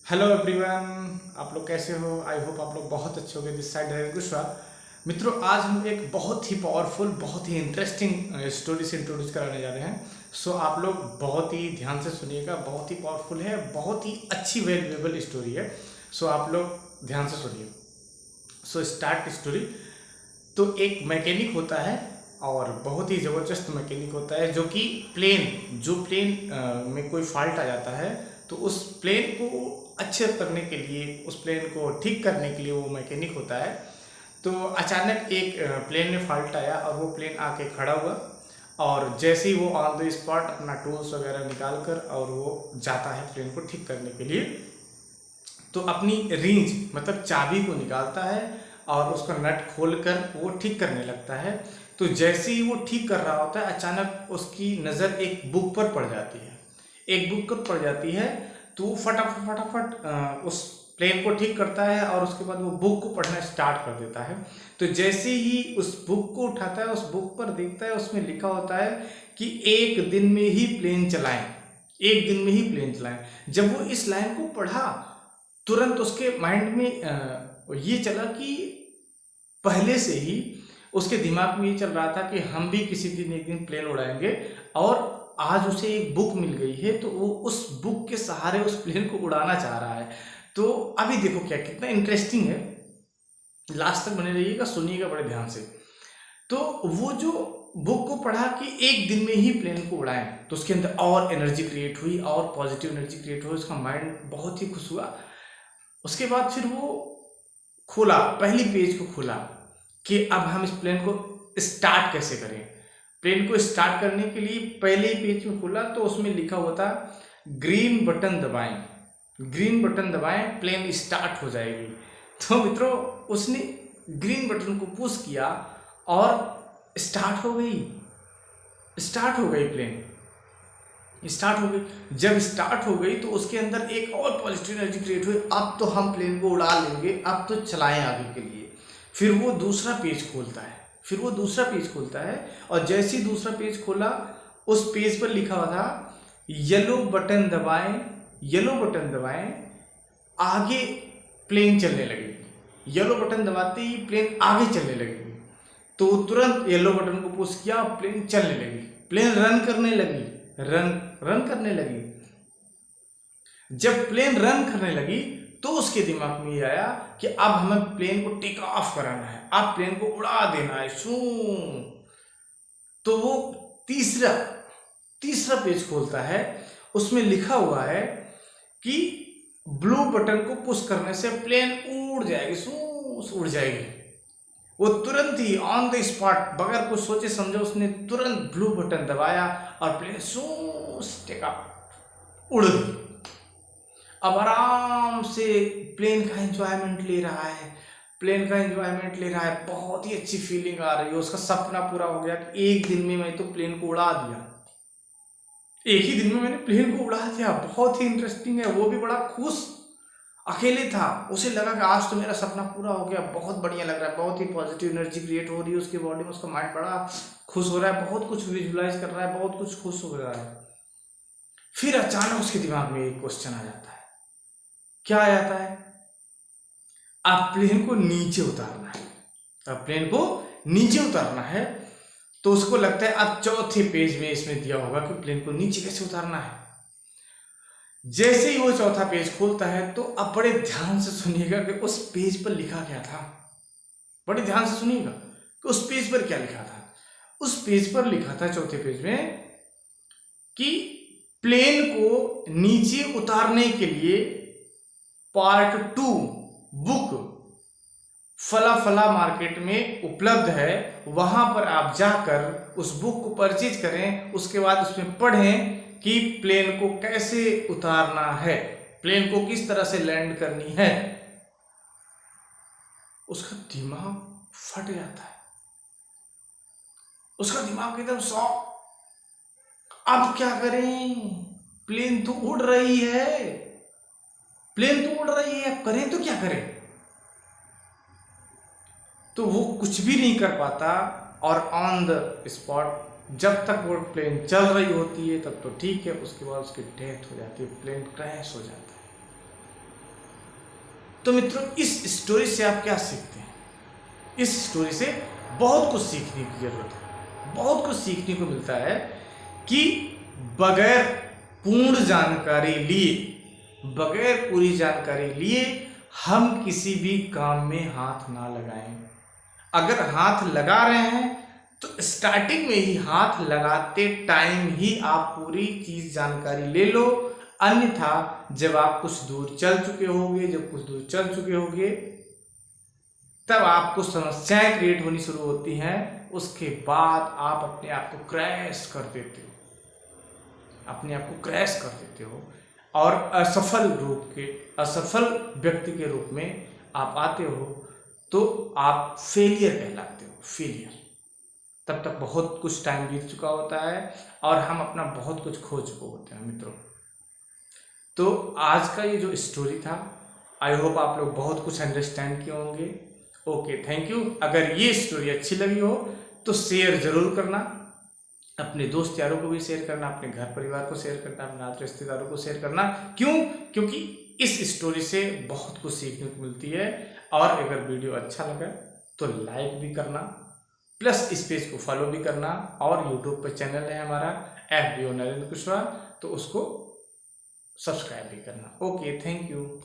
Hello everyone, आप लोग कैसे हो? आई होप आप लोग बहुत अच्छे होंगे। दिस साइड है कुशवा। मित्रों, आज हम एक बहुत ही पावरफुल, बहुत ही इंटरेस्टिंग स्टोरी से इंट्रोड्यूस कराने जा रहे हैं। सो आप लोग बहुत ही ध्यान से सुनिएगा। बहुत ही पावरफुल है, बहुत ही अच्छी वैल्यूएबल स्टोरी है। सो आप लोग ध्यान से सुनिए। So start story. तो एक मैकेनिक होता है और बहुत ही ज़बरदस्त मैकेनिक होता है, जो कि प्लेन में कोई फॉल्ट आ जाता है तो उस प्लेन को अच्छे करने के लिए, उस प्लेन को ठीक करने के लिए वो मैकेनिक होता है। तो अचानक एक प्लेन में फॉल्ट आया और वो प्लेन आके खड़ा हुआ, और जैसे ही वो ऑन द स्पॉट अपना टूल्स वगैरह निकाल कर और वो जाता है प्लेन को ठीक करने के लिए, तो अपनी रेंज मतलब चाबी को निकालता है और उसका नट खोलकर वो ठीक करने लगता है। तो जैसे ही वो ठीक कर रहा होता है, अचानक उसकी नज़र एक बुक पर पड़ जाती है। एक बुक पर पड़ जाती है तो वो फटाफट फटाफट उस प्लेन को ठीक करता है और उसके बाद वो बुक को पढ़ना स्टार्ट कर देता है। तो जैसे ही उस बुक को उठाता है, उस बुक पर देखता है, उसमें लिखा होता है कि एक दिन में ही प्लेन चलाएं, एक दिन में ही प्लेन चलाएं। जब वो इस लाइन को पढ़ा, तुरंत उसके माइंड में ये चला कि पहले से ही उसके दिमाग में ये चल रहा था कि हम भी किसी दिन एक दिन प्लेन उड़ाएंगे, और आज उसे एक बुक मिल गई है तो वो उस बुक के सहारे उस प्लेन को उड़ाना चाह रहा है। तो अभी देखो क्या कितना इंटरेस्टिंग है। लास्ट तक बने रहिएगा, सुनिएगा बड़े ध्यान से। तो वो जो बुक को पढ़ा कि एक दिन में ही प्लेन को उड़ाएं, तो उसके अंदर और एनर्जी क्रिएट हुई और पॉजिटिव एनर्जी क्रिएट हुई। उसका माइंड बहुत ही खुश हुआ। उसके बाद फिर वो खोला, पहली पेज को खोला कि अब हम इस प्लेन को स्टार्ट कैसे करें। प्लेन को स्टार्ट करने के लिए पहले ही पेज में खोला तो उसमें लिखा हुआ था ग्रीन बटन दबाएं, ग्रीन बटन दबाएं, प्लेन स्टार्ट हो जाएगी। तो मित्रों, उसने ग्रीन बटन को पुश किया और स्टार्ट हो गई, स्टार्ट हो गई प्लेन, स्टार्ट हो गई। जब स्टार्ट हो गई तो उसके अंदर एक और पॉजिटिव एनर्जी क्रिएट हुई। अब तो हम प्लेन को उड़ा लेंगे, अब तो चलाएं आगे के लिए। फिर वो दूसरा पेज खोलता है, फिर वो दूसरा पेज खोलता है, और जैसे ही दूसरा पेज खोला, उस पेज पर लिखा हुआ था येलो बटन दबाएं, येलो बटन दबाएं, आगे प्लेन चलने लगेगी। येलो बटन दबाते ही प्लेन आगे चलने लगेगी। तो तुरंत येलो बटन को पुश किया, प्लेन चलने लगी, प्लेन रन करने लगी, रन करने लगी। जब प्लेन रन करने लगी तो उसके दिमाग में ये आया कि अब हमें प्लेन को टेक ऑफ कराना है, अब प्लेन को उड़ा देना है, शू। तो वो तीसरा तीसरा पेज खोलता है, उसमें लिखा हुआ है कि ब्लू बटन को पुश करने से प्लेन उड़ जाएगी, शू उड़ जाएगी। वो तुरंत ही ऑन द स्पॉट, बगैर कुछ सोचे समझे, उसने तुरंत ब्लू बटन दबाया और प्लेन टेक ऑफ, उड़ गई। अब आराम से प्लेन का एंजॉयमेंट ले रहा है, प्लेन का एंजॉयमेंट ले रहा है। बहुत ही अच्छी फीलिंग आ रही है, उसका सपना पूरा हो गया कि एक दिन में मैं तो प्लेन को उड़ा दिया, एक ही दिन में मैंने प्लेन को उड़ा दिया। बहुत ही इंटरेस्टिंग है। वो भी बड़ा खुश, अकेले था, उसे लगा कि आज तो मेरा सपना पूरा हो गया, बहुत बढ़िया लग रहा है, बहुत ही पॉजिटिव एनर्जी क्रिएट हो रही है उसकी बॉडी में, उसका माइंड बड़ा खुश हो रहा है, बहुत कुछ विजुलाइज कर रहा है, बहुत कुछ खुश हो रहा है। फिर अचानक उसके दिमाग में एक क्वेश्चन आ जाता है। क्या आ जाता है? अब प्लेन को नीचे उतारना है, अब प्लेन को नीचे उतारना है। तो उसको लगता है अब चौथे पेज में इसमें दिया होगा कि प्लेन को नीचे कैसे उतारना है। जैसे ही वो चौथा पेज खोलता है, तो अब बड़े ध्यान से सुनिएगा कि उस पेज पर लिखा क्या था। बड़े ध्यान से सुनिएगा कि उस पेज पर क्या लिखा था। उस पेज पर लिखा था, चौथे पेज में, कि प्लेन को नीचे उतारने के लिए पार्ट 2 बुक फला फला मार्केट में उपलब्ध है, वहां पर आप जाकर उस बुक को परचेज करें। उसके बाद उसमें पढ़ें कि प्लेन को कैसे उतारना है, प्लेन को किस तरह से लैंड करनी है। उसका दिमाग फट जाता है, उसका दिमाग एकदम शॉक। अब क्या करें? प्लेन तो उड़ रही है, प्लेन तो उड़ रही है, अब करें तो क्या करें? तो वो कुछ भी नहीं कर पाता, और ऑन द स्पॉट जब तक वो प्लेन चल रही होती है तब तो ठीक है, उसके बाद उसकी डेथ हो जाती है, प्लेन क्रैश हो जाता है। तो मित्रों, इस स्टोरी से आप क्या सीखते हैं? इस स्टोरी से बहुत कुछ सीखने की जरूरत है, बहुत कुछ सीखने को मिलता है कि बगैर पूर्ण जानकारी लिए, बगैर पूरी जानकारी लिए हम किसी भी काम में हाथ ना लगाएं। अगर हाथ लगा रहे हैं तो स्टार्टिंग में ही, हाथ लगाते टाइम ही आप पूरी चीज जानकारी ले लो, अन्यथा जब आप कुछ दूर चल चुके होंगे, तब आपको समस्याएं क्रिएट होनी शुरू होती हैं। उसके बाद आप अपने आप को क्रैश कर देते हो, और असफल व्यक्ति के रूप में आप आते हो, तो आप फेलियर कहलाते हो, फेलियर। तब तक बहुत कुछ टाइम बीत चुका होता है और हम अपना बहुत कुछ खो चुके होते हैं मित्रों। तो आज का ये जो स्टोरी था, आई होप आप लोग बहुत कुछ अंडरस्टैंड किए होंगे। Okay, thank you. अगर ये स्टोरी अच्छी लगी हो तो शेयर जरूर करना, अपने दोस्त यारों को भी शेयर करना, अपने घर परिवार को शेयर करना, अपने नाते रिश्तेदारों को शेयर करना। क्यों? क्योंकि इस स्टोरी से बहुत कुछ सीखने को मिलती है। और अगर वीडियो अच्छा लगा तो लाइक भी करना, प्लस इस पेज को फॉलो भी करना, और यूट्यूब पर चैनल है हमारा FBO नरेंद्र कुशवाहा, तो उसको सब्सक्राइब भी करना। Okay, thank you.